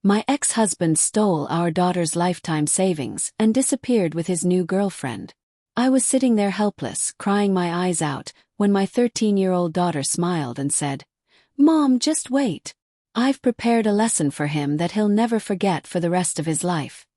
My ex-husband stole our daughter's lifetime savings and disappeared with his new girlfriend. I was sitting there helpless, crying my eyes out, when my 13-year-old daughter smiled and said, "Mom, just wait. I've prepared a lesson for him that he'll never forget for the rest of his life."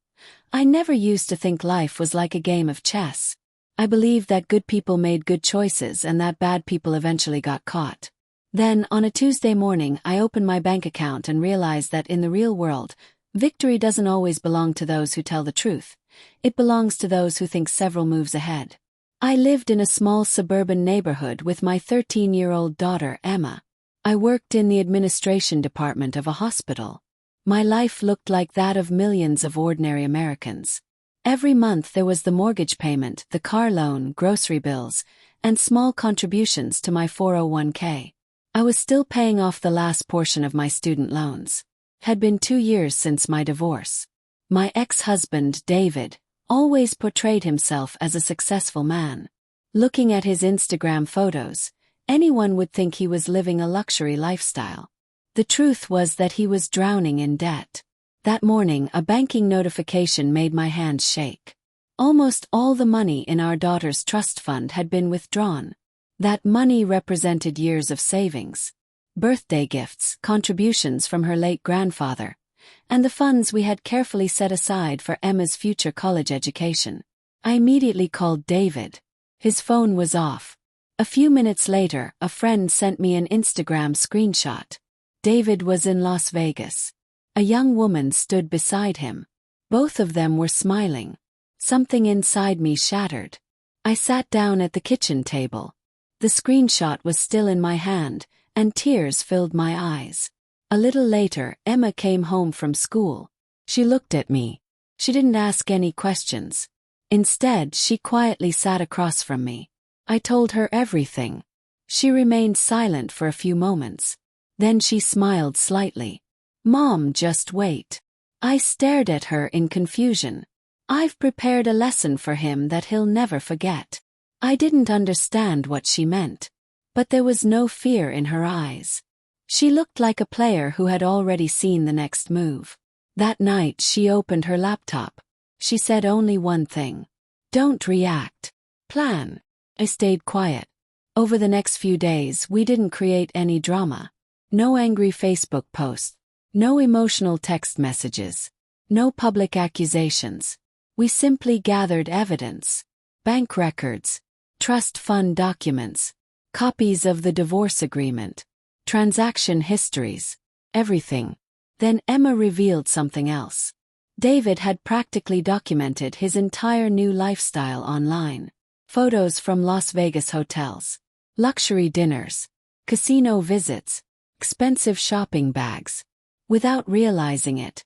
I never used to think life was like a game of chess. I believed that good people made good choices and that bad people eventually got caught. Then, on a Tuesday morning, I opened my bank account and realized that in the real world, victory doesn't always belong to those who tell the truth. It belongs to those who think several moves ahead. I lived in a small suburban neighborhood with my 13-year-old daughter, Emma. I worked in the administration department of a hospital. My life looked like that of millions of ordinary Americans. Every month there was the mortgage payment, the car loan, grocery bills, and small contributions to my 401k. I was still paying off the last portion of my student loans. Had been 2 years since my divorce. My ex-husband, David, always portrayed himself as a successful man. Looking at his Instagram photos, anyone would think he was living a luxury lifestyle. The truth was that he was drowning in debt. That morning, a banking notification made my hands shake. Almost all the money in our daughter's trust fund had been withdrawn. That money represented years of savings, birthday gifts, contributions from her late grandfather, and the funds we had carefully set aside for Emma's future college education. I immediately called David. His phone was off. A few minutes later, a friend sent me an Instagram screenshot. David was in Las Vegas. A young woman stood beside him. Both of them were smiling. Something inside me shattered. I sat down at the kitchen table. The screenshot was still in my hand, and tears filled my eyes. A little later, Emma came home from school. She looked at me. She didn't ask any questions. Instead, she quietly sat across from me. I told her everything. She remained silent for a few moments. Then she smiled slightly. "Mom, just wait." I stared at her in confusion. "I've prepared a lesson for him that he'll never forget." I didn't understand what she meant. But there was no fear in her eyes. She looked like a player who had already seen the next move. That night she opened her laptop. She said only one thing. "Don't react. Plan." I stayed quiet. Over the next few days we didn't create any drama. No angry Facebook posts. No emotional text messages. No public accusations. We simply gathered evidence. Bank records. Trust fund documents. Copies of the divorce agreement. Transaction histories. Everything. Then Emma revealed something else. David had practically documented his entire new lifestyle online. Photos from Las Vegas hotels. Luxury dinners. Casino visits. Expensive shopping bags. Without realizing it,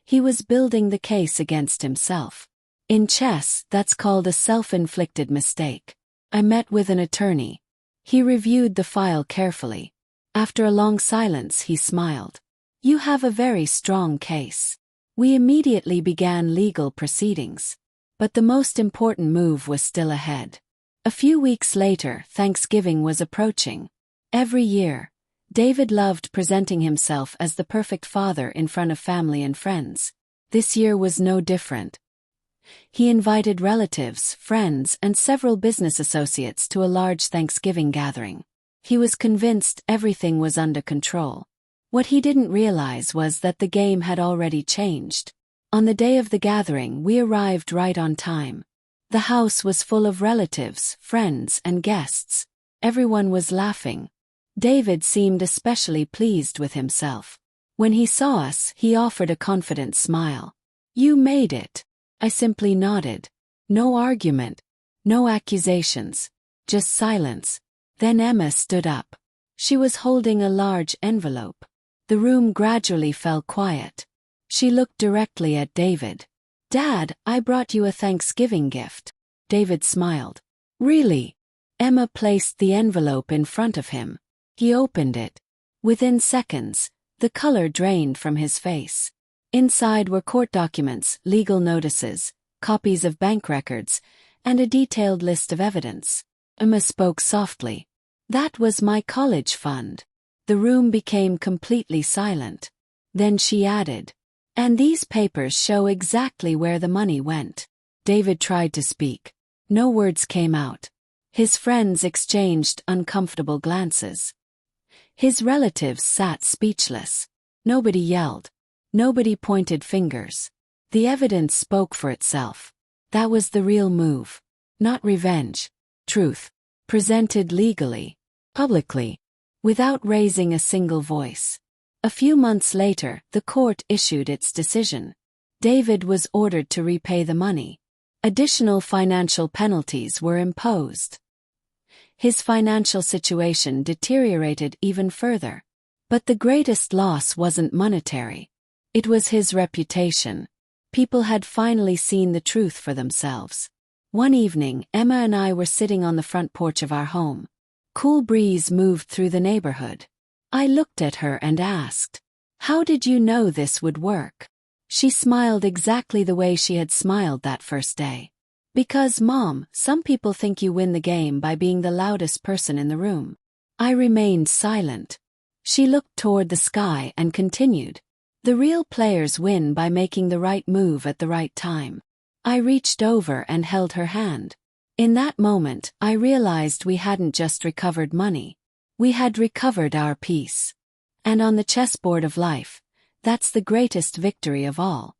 he was building the case against himself. In chess, that's called a self-inflicted mistake. I met with an attorney. He reviewed the file carefully. After a long silence, he smiled. "You have a very strong case." We immediately began legal proceedings. But the most important move was still ahead. A few weeks later, Thanksgiving was approaching. Every year, David loved presenting himself as the perfect father in front of family and friends. This year was no different. He invited relatives, friends, and several business associates to a large Thanksgiving gathering. He was convinced everything was under control. What he didn't realize was that the game had already changed. On the day of the gathering, we arrived right on time. The house was full of relatives, friends, and guests. Everyone was laughing. David seemed especially pleased with himself. When he saw us, he offered a confident smile. "You made it." I simply nodded. No argument. No accusations. Just silence. Then Emma stood up. She was holding a large envelope. The room gradually fell quiet. She looked directly at David. "Dad, I brought you a Thanksgiving gift." David smiled. "Really?" Emma placed the envelope in front of him. He opened it. Within seconds, the color drained from his face. Inside were court documents, legal notices, copies of bank records, and a detailed list of evidence. Emma spoke softly. "That was my college fund." The room became completely silent. Then she added, And these papers show exactly where the money went. David tried to speak. No words came out. His friends exchanged uncomfortable glances. His relatives sat speechless. Nobody yelled. Nobody pointed fingers. The evidence spoke for itself. That was the real move. Not revenge. Truth. Presented legally. Publicly. Without raising a single voice. A few months later, the court issued its decision. David was ordered to repay the money. Additional financial penalties were imposed. His financial situation deteriorated even further. But the greatest loss wasn't monetary. It was his reputation. People had finally seen the truth for themselves. One evening, Emma and I were sitting on the front porch of our home. Cool breeze moved through the neighborhood. I looked at her and asked, "How did you know this would work?" She smiled exactly the way she had smiled that first day. "Because, Mom, some people think you win the game by being the loudest person in the room." I remained silent. She looked toward the sky and continued, "The real players win by making the right move at the right time." I reached over and held her hand. In that moment, I realized we hadn't just recovered money. We had recovered our peace. And on the chessboard of life, that's the greatest victory of all.